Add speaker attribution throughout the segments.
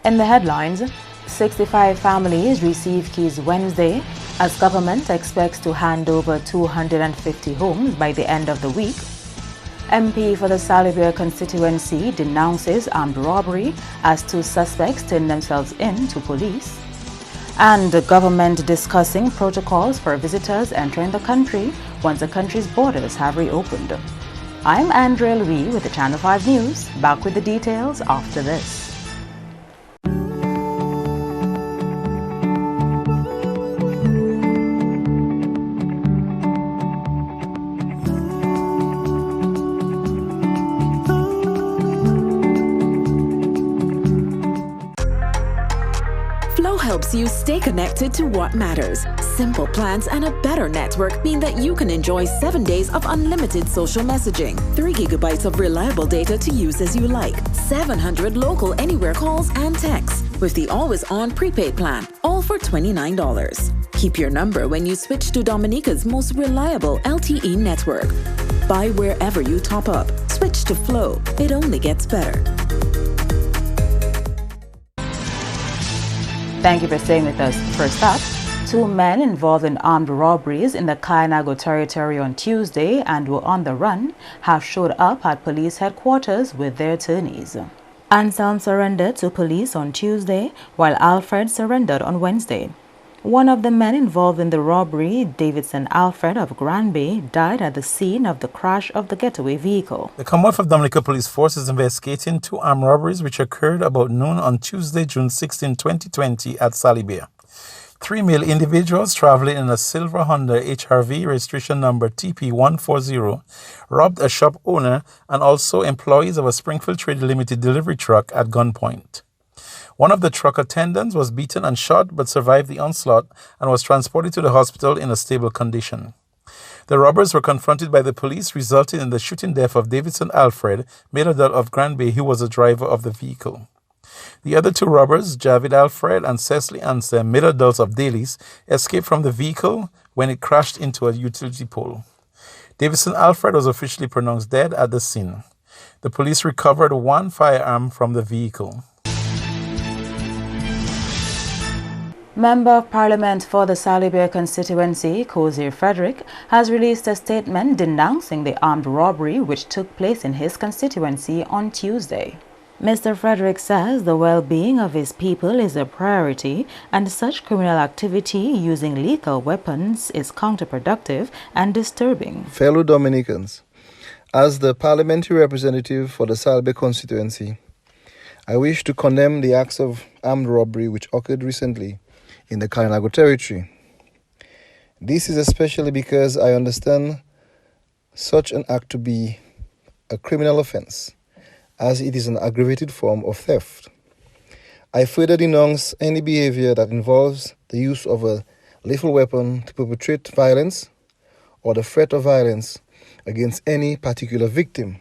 Speaker 1: In the headlines, 65 families receive keys Wednesday as government expects to hand over 250 homes by the end of the week. MP for the Salibia constituency denounces armed robbery as two suspects turn themselves in to police. And the government discussing protocols for visitors entering the country once the country's borders have reopened. I'm Andrea Louis with the Channel 5 News, back with the details after this.
Speaker 2: Flow helps you stay connected to what matters. Simple plans and a better network mean that you can enjoy 7 days of unlimited social messaging, 3 gigabytes of reliable data to use as you like, 700 local anywhere calls and texts with the always-on prepaid plan, all for $29. Keep your number when you switch to Dominica's most reliable LTE network. Buy wherever you top up. Switch to Flow. It only gets better.
Speaker 1: Thank you for staying with us. First up, 2 men involved in armed robberies in the Kainago territory on Tuesday and were on the run have showed up at police headquarters with their attorneys. Anselm surrendered to police on Tuesday, while Alfred surrendered on Wednesday. One of the men involved in the robbery, Davidson Alfred of Grand Bay, died at the scene of the crash of the getaway vehicle.
Speaker 3: The Commonwealth of Dominica Police Force is investigating 2 armed robberies which occurred about noon on Tuesday, June 16, 2020 at Salibia. 3 male individuals traveling in a silver Honda HRV registration number TP140 robbed a shop owner and also employees of a Springfield Trade Limited delivery truck at gunpoint. One of the truck attendants was beaten and shot but survived the onslaught and was transported to the hospital in a stable condition. The robbers were confronted by the police, resulting in the shooting death of Davidson Alfred, male adult of Grand Bay, who was the driver of the vehicle. The other 2 robbers, Javid Alfred and Cecily Anselm, male adults of Dailies, escaped from the vehicle when it crashed into a utility pole. Davidson Alfred was officially pronounced dead at the scene. The police recovered 1 firearm from the vehicle.
Speaker 1: Member of Parliament for the Salibia constituency, Kozir Frederick, has released a statement denouncing the armed robbery which took place in his constituency on Tuesday. Mr. Frederick says the well-being of his people is a priority and such criminal activity using lethal weapons is counterproductive and disturbing.
Speaker 4: Fellow Dominicans, as the parliamentary representative for the Salibia constituency, I wish to condemn the acts of armed robbery which occurred recently in the Kainago territory. This is especially because I understand such an act to be a criminal offense, as it is an aggravated form of theft. I further denounce any behavior that involves the use of a lethal weapon to perpetrate violence or the threat of violence against any particular victim.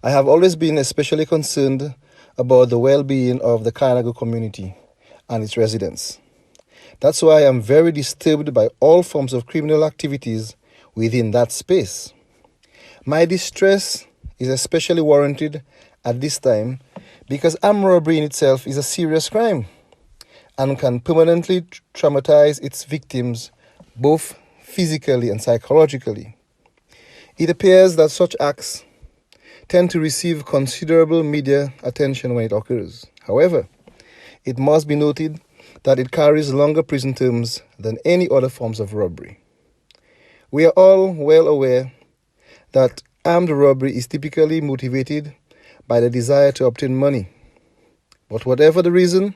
Speaker 4: I have always been especially concerned about the well-being of the Kainago community and its residents. That's why I am very disturbed by all forms of criminal activities within that space. My distress is especially warranted at this time because armed robbery in itself is a serious crime and can permanently traumatize its victims both physically and psychologically. It appears that such acts tend to receive considerable media attention when it occurs. However, it must be noted that it carries longer prison terms than any other forms of robbery. We are all well aware that armed robbery is typically motivated by the desire to obtain money. But whatever the reason,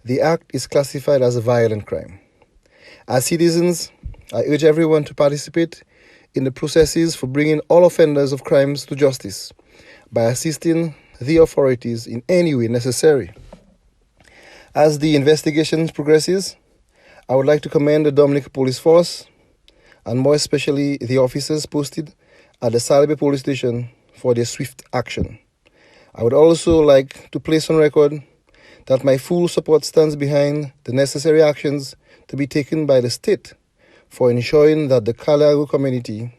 Speaker 4: the act is classified as a violent crime. As citizens, I urge everyone to participate in the processes for bringing all offenders of crimes to justice by assisting the authorities in any way necessary. As the investigation progresses, I would like to commend the Dominica Police Force and more especially the officers posted at the Salibia Police Station for their swift action. I would also like to place on record that my full support stands behind the necessary actions to be taken by the state for ensuring that the Kainago community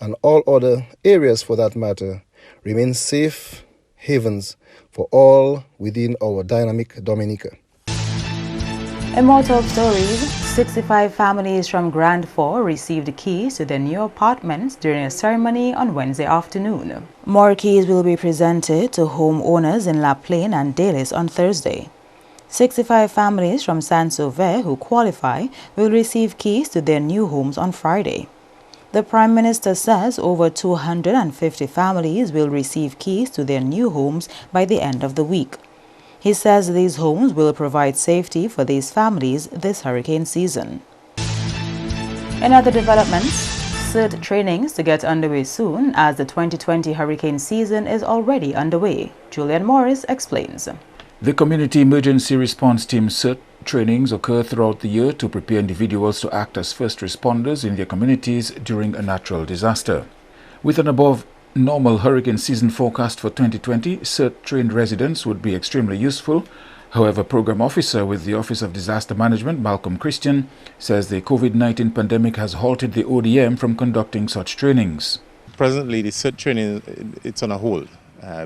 Speaker 4: and all other areas for that matter remain safe havens for all within our dynamic Dominica.
Speaker 1: In more top stories, 65 families from Grand 4 received keys to their new apartments during a ceremony on Wednesday afternoon. More keys will be presented to homeowners in La Plaine and Dalis on Thursday. 65 families from Saint-Sauveur who qualify will receive keys to their new homes on Friday. The Prime Minister says over 250 families will receive keys to their new homes by the end of the week. He says these homes will provide safety for these families this hurricane season. In other developments, CERT trainings to get underway soon as the 2020 hurricane season is already underway. Julian Morris explains.
Speaker 5: The Community Emergency Response Team CERT trainings occur throughout the year to prepare individuals to act as first responders in their communities during a natural disaster. With an above normal hurricane season forecast for 2020, CERT-trained residents would be extremely useful. However, Program Officer with the Office of Disaster Management, Malcolm Christian, says the COVID-19 pandemic has halted the ODM from conducting such trainings.
Speaker 6: Presently, the CERT training, it's on a hold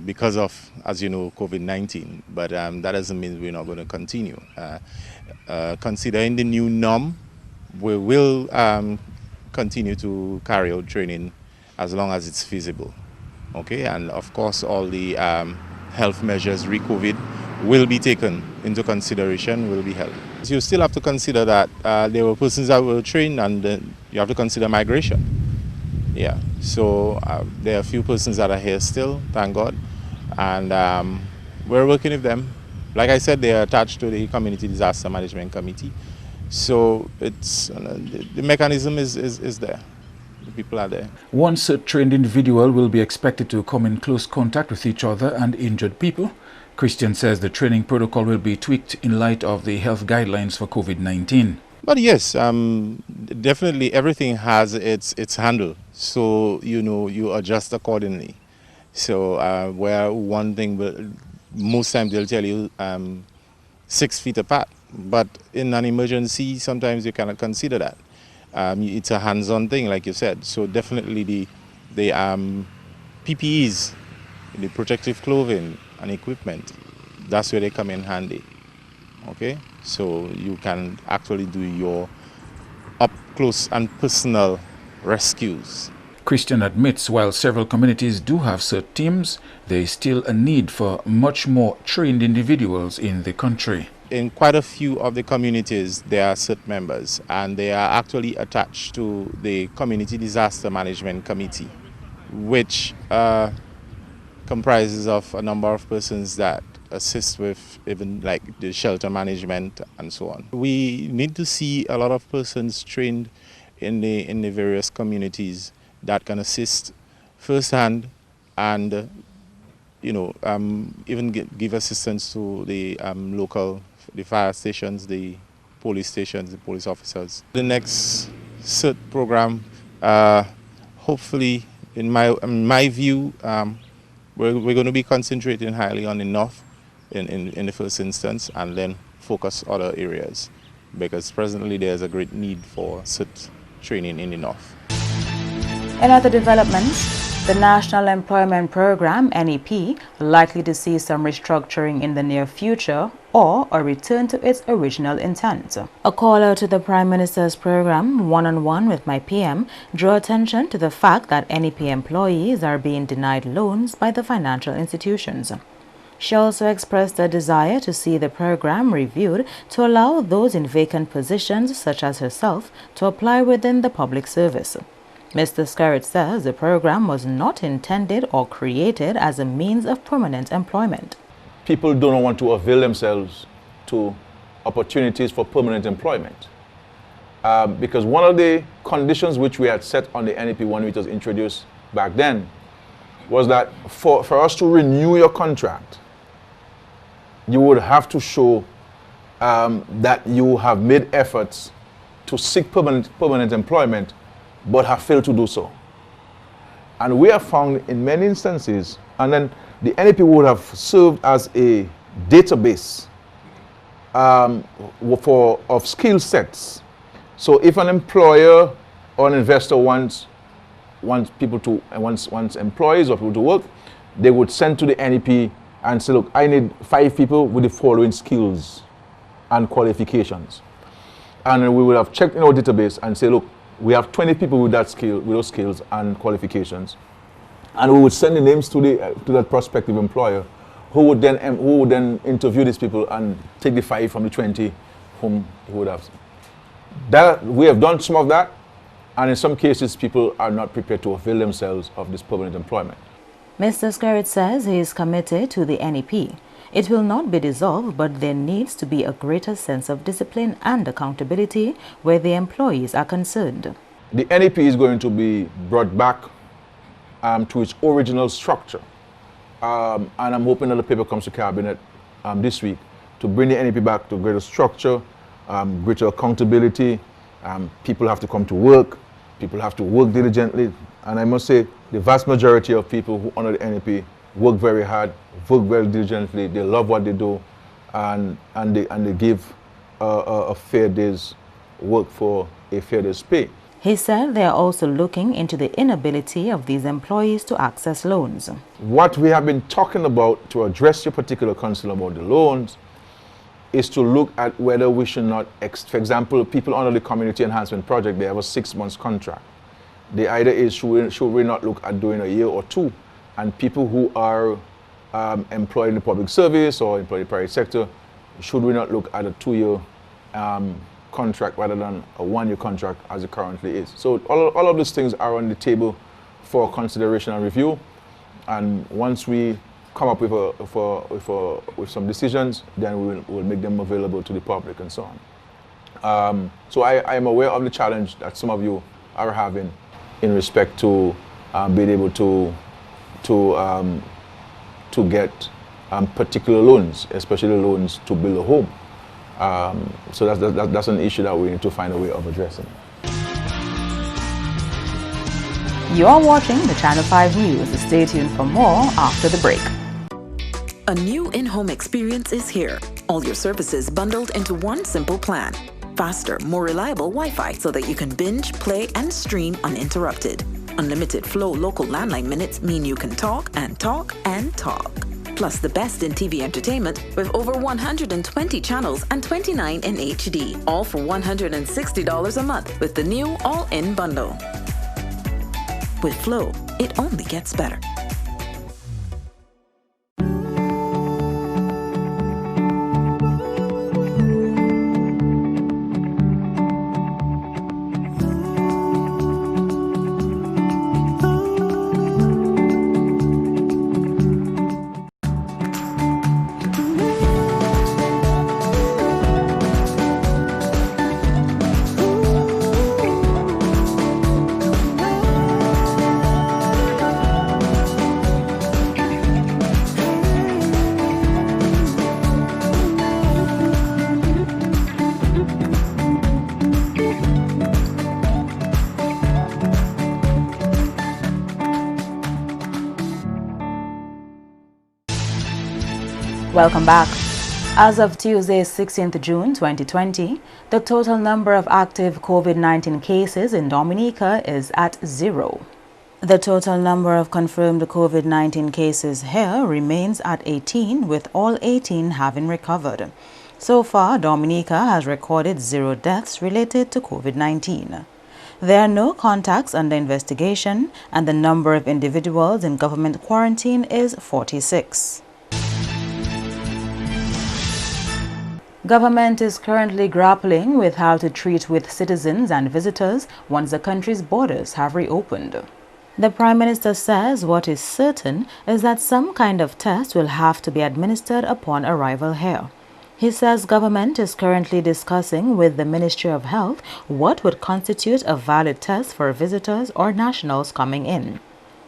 Speaker 6: because of, as you know, COVID-19, but that doesn't mean we're not going to continue. Considering the new norm, we will continue to carry out training as long as it's feasible. Okay, and of course all the health measures re-COVID will be taken into consideration, will be held. So you still have to consider that there were persons that were trained, and you have to consider migration. Yeah, so there are a few persons that are here still, thank God, and we're working with them. Like I said, they are attached to the Community Disaster Management Committee, so it's the mechanism is there. The people are there.
Speaker 5: One CERT-trained individual will be expected to come in close contact with each other and injured people. Christian says the training protocol will be tweaked in light of the health guidelines for COVID-19.
Speaker 6: But yes, definitely everything has its handle, so you adjust accordingly. So where one thing most times they'll tell you 6 feet apart, but in an emergency sometimes you cannot consider that. It's a hands-on thing, like you said. So definitely the PPEs, the protective clothing and equipment, that's where they come in handy. Okay, so you can actually do your up-close and personal rescues.
Speaker 5: Christian admits while several communities do have CERT teams, there is still a need for much more trained individuals in the country.
Speaker 6: In quite a few of the communities, there are CERT members, and they are actually attached to the Community Disaster Management Committee, which comprises of a number of persons that assist with even like the shelter management and so on. We need to see a lot of persons trained in the various communities that can assist firsthand and even give assistance to the the fire stations, the police stations, the police officers. The next CERT program, hopefully, in my view, we're going to be concentrating highly on the north in the first instance, and then focus other areas, because presently there's a great need for CERT training in the north.
Speaker 1: In other developments, the National Employment Program, NEP, likely to see some restructuring in the near future or a return to its original intent. A caller to the Prime Minister's program, One-on-One with My PM, drew attention to the fact that NEP employees are being denied loans by the financial institutions. She also expressed a desire to see the program reviewed to allow those in vacant positions, such as herself, to apply within the public service. Mr. Scarrett says the program was not intended or created as a means of permanent employment.
Speaker 7: People do not want to avail themselves to opportunities for permanent employment. Because one of the conditions which we had set on the NEP when it was introduced back then was that for us to renew your contract, you would have to show that you have made efforts to seek permanent employment but have failed to do so. And we have found in many instances, and then the NEP would have served as a database of skill sets. So if an employer or an investor wants employees or people to work, they would send to the NEP and say, look, I need 5 people with the following skills and qualifications. And we will have checked in our database and say, look, we have 20 people with that skill, with those skills and qualifications. And we would send the names to that prospective employer, who would then interview these people and take the 5 from the 20 whom he would have. That, we have done some of that, and in some cases people are not prepared to avail themselves of this permanent employment.
Speaker 1: Mr. Skerritt says he is committed to the NEP. It will not be dissolved, but there needs to be a greater sense of discipline and accountability where the employees are concerned.
Speaker 7: The NEP is going to be brought back to its original structure. And I'm hoping that the paper comes to Cabinet this week to bring the NEP back to greater structure, greater accountability. People have to come to work. People have to work diligently. And I must say, the vast majority of people who honor the NEP work very hard, work very diligently. They love what they do, and they give a fair day's work for a fair day's pay.
Speaker 1: He said they are also looking into the inability of these employees to access loans.
Speaker 7: What we have been talking about to address your particular concern about the loans is to look at whether we should not, for example, people under the Community Enhancement Project, they have a 6-month contract. The idea is, should we not look at doing a year or 2? And people who are employed in the public service or employed in the private sector, should we not look at a 2-year contract rather than a 1-year contract as it currently is? So all of these things are on the table for consideration and review. And once we come up with some decisions, then we'll make them available to the public and so on. So I am aware of the challenge that some of you are having in respect to being able to get particular loans, especially loans to build a home. So that's an issue that we need to find a way of addressing.
Speaker 1: You are watching the Channel 5 News. Stay tuned for more after the break.
Speaker 2: A new in-home experience is here. All your services bundled into one simple plan. Faster, more reliable Wi-Fi so that you can binge, play, and stream uninterrupted. Unlimited flow local landline minutes mean you can talk and talk and talk. Plus the best in TV entertainment with over 120 channels and 29 in HD. All for $160 a month with the new all-in bundle. With Flow, it only gets better.
Speaker 1: Welcome back. As of Tuesday, 16th June 2020, the total number of active COVID-19 cases in Dominica is at 0. The total number of confirmed COVID-19 cases here remains at 18, with all 18 having recovered. So far, Dominica has recorded 0 deaths related to COVID-19. There are no contacts under investigation, and the number of individuals in government quarantine is 46. Government is currently grappling with how to treat with citizens and visitors once the country's borders have reopened. The Prime Minister says what is certain is that some kind of test will have to be administered upon arrival here. He says government is currently discussing with the Ministry of Health what would constitute a valid test for visitors or nationals coming in.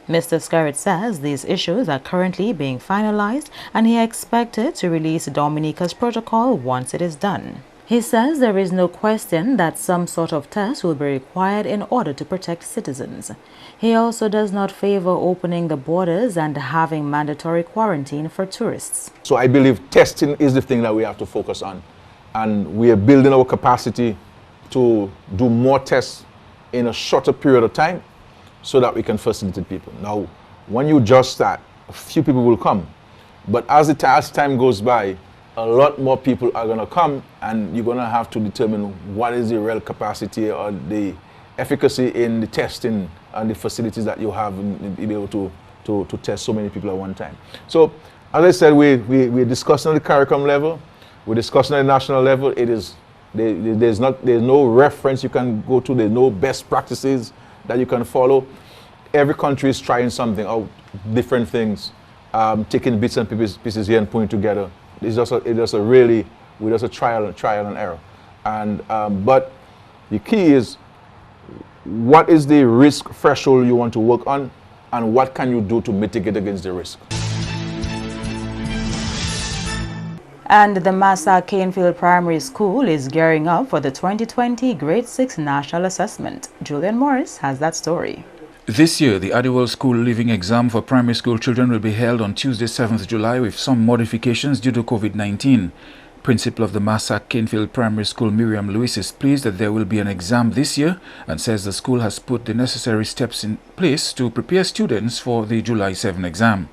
Speaker 1: Mr. Skerritt says these issues are currently being finalized and he expected to release Dominica's protocol once it is done. He says there is no question that some sort of test will be required in order to protect citizens. He also does not favor opening the borders and having mandatory quarantine for tourists.
Speaker 7: So I believe testing is the thing that we have to focus on. And we are building our capacity to do more tests in a shorter period of time, so that we can facilitate people. Now, when you just start, a few people will come, But as time goes by, a lot more people are going to come, and you're going to have to determine what is the real capacity or the efficacy in the testing and the facilities that you have in being able to test so many people at one time. So, as I said, we're discussing on the curriculum level, we're discussing at the national level. There's no reference you can go to, there's no best practices that you can follow. Every country is trying something out, different things, taking bits and pieces here and putting together. It's just a trial and error. And but the key is, what is the risk threshold you want to work on, and what can you do to mitigate against the risk?
Speaker 1: And the Massa Canefield Primary School is gearing up for the 2020 Grade 6 National Assessment. Julian Morris has that story.
Speaker 5: This year, the annual school leaving exam for primary school children will be held on Tuesday, 7th July, with some modifications due to COVID-19. Principal of the Massa Canefield Primary School, Miriam Lewis, is pleased that there will be an exam this year and says the school has put the necessary steps in place to prepare students for the July 7 exam.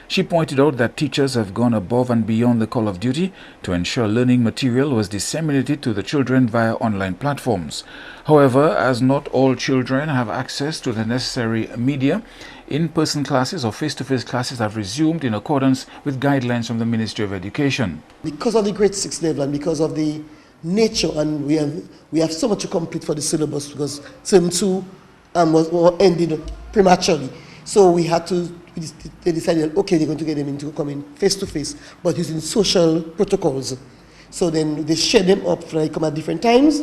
Speaker 5: She pointed out that teachers have gone above and beyond the call of duty to ensure learning material was disseminated to the children via online platforms. However, as not all children have access to the necessary media, in-person classes or face-to-face classes have resumed in accordance with guidelines from the Ministry of Education.
Speaker 8: Because of the grade 6 level and because of the nature, and we have so much to complete for the syllabus, because term 2 was ended prematurely. So they decided, okay, they're going to get them into coming face-to-face, but using social protocols. So then they share them up, so they come at different times,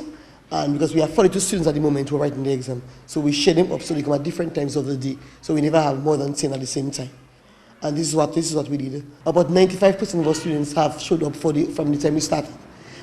Speaker 8: and because we have 42 students at the moment who are writing the exam, so we share them up so they come at different times of the day, so we never have more than 10 at the same time. And this is what we did. About 95% of our students have showed up from the time we started.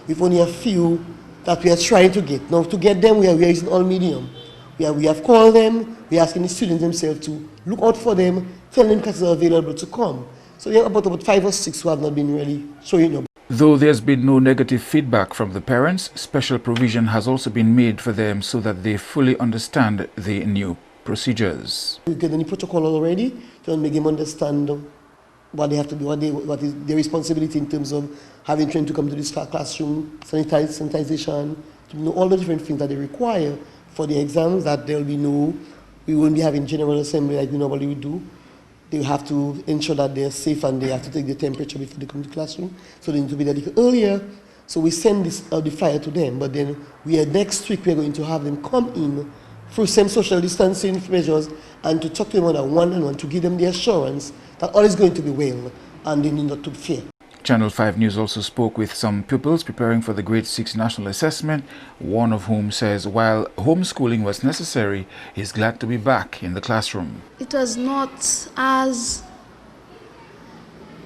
Speaker 8: We've only a few that we are trying to get. Now, to get them, we are using all medium. We have called them, we're asking the students themselves to look out for them, tell them classes are available to come. So there are about 5 or 6 who have not been really showing up.
Speaker 5: Though there's been no negative feedback from the parents, special provision has also been made for them so that they fully understand the new procedures.
Speaker 8: We get any protocol already to make them understand what they have to do, what is their responsibility in terms of having trained to come to this classroom, sanitization, to know all the different things that they require for the exams, that we won't be having general assembly like we normally would do. They have to ensure that they're safe and they have to take the temperature before they come to the classroom. So they need to be there a little earlier. So we send the flyer to them, but then next week we're going to have them come in through some social distancing measures and to talk to them on one-on-one to give them the assurance that all is going to be well and they need not to fear.
Speaker 5: Channel 5 News also spoke with some pupils preparing for the Grade 6 National Assessment, one of whom says while homeschooling was necessary, he's glad to be back in the classroom.
Speaker 9: It was not as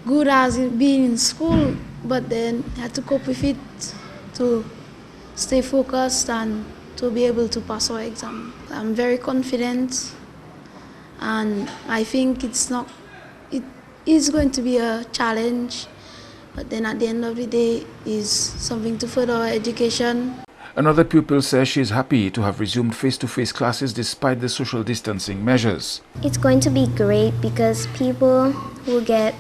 Speaker 9: good as being in school, but then I had to cope with it to stay focused and to be able to pass our exam. I'm very confident, and I think it is going to be a challenge. But then at the end of the day, is something to further our education.
Speaker 5: Another pupil says she is happy to have resumed face-to-face classes despite the social distancing measures.
Speaker 10: It's going to be great because people will get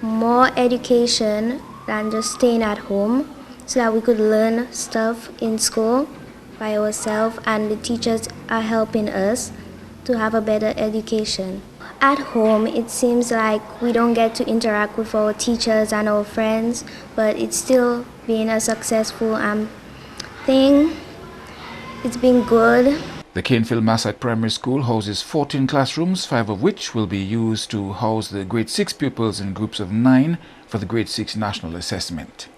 Speaker 10: more education than just staying at home, so that we could learn stuff in school by ourselves, and the teachers are helping us to have a better education. At home, it seems like we don't get to interact with our teachers and our friends, but it's still been a successful thing. It's been good.
Speaker 5: The Canefield Massa Primary School houses 14 classrooms, 5 of which will be used to house the Grade 6 pupils in groups of 9 for the Grade 6 National Assessment.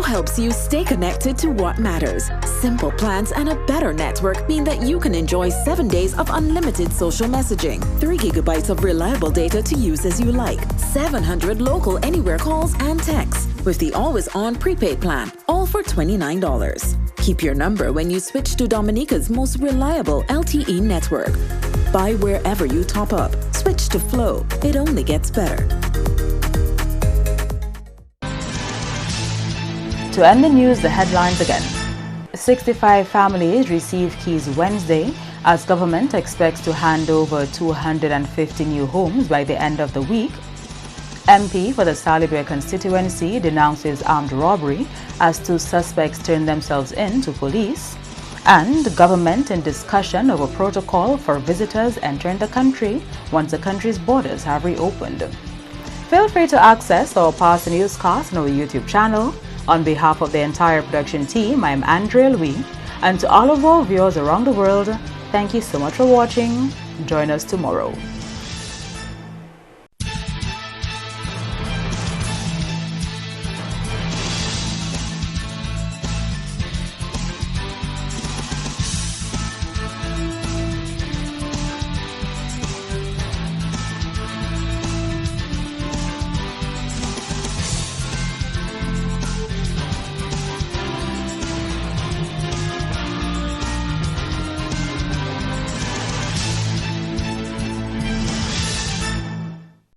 Speaker 2: Helps you stay connected to what matters. Simple plans and a better network mean that you can enjoy 7 days of unlimited social messaging, 3 gigabytes of reliable data to use as you like, 700 local anywhere calls and texts with the always-on prepaid plan, all for $29. Keep your number when you switch to Dominica's most reliable LTE network. Buy wherever you top up. Switch to Flow. It only gets better.
Speaker 1: To end the news, the headlines again. 65 families receive keys Wednesday as government expects to hand over 250 new homes by the end of the week. MP for the Salibia constituency denounces armed robbery as 2 suspects turn themselves in to police. And government in discussion over protocol for visitors entering the country once the country's borders have reopened. Feel free to access our past newscasts on our YouTube channel. On behalf of the entire production team, I'm Andrea Louis, and to all of our viewers around the world, thank you so much for watching. Join us tomorrow.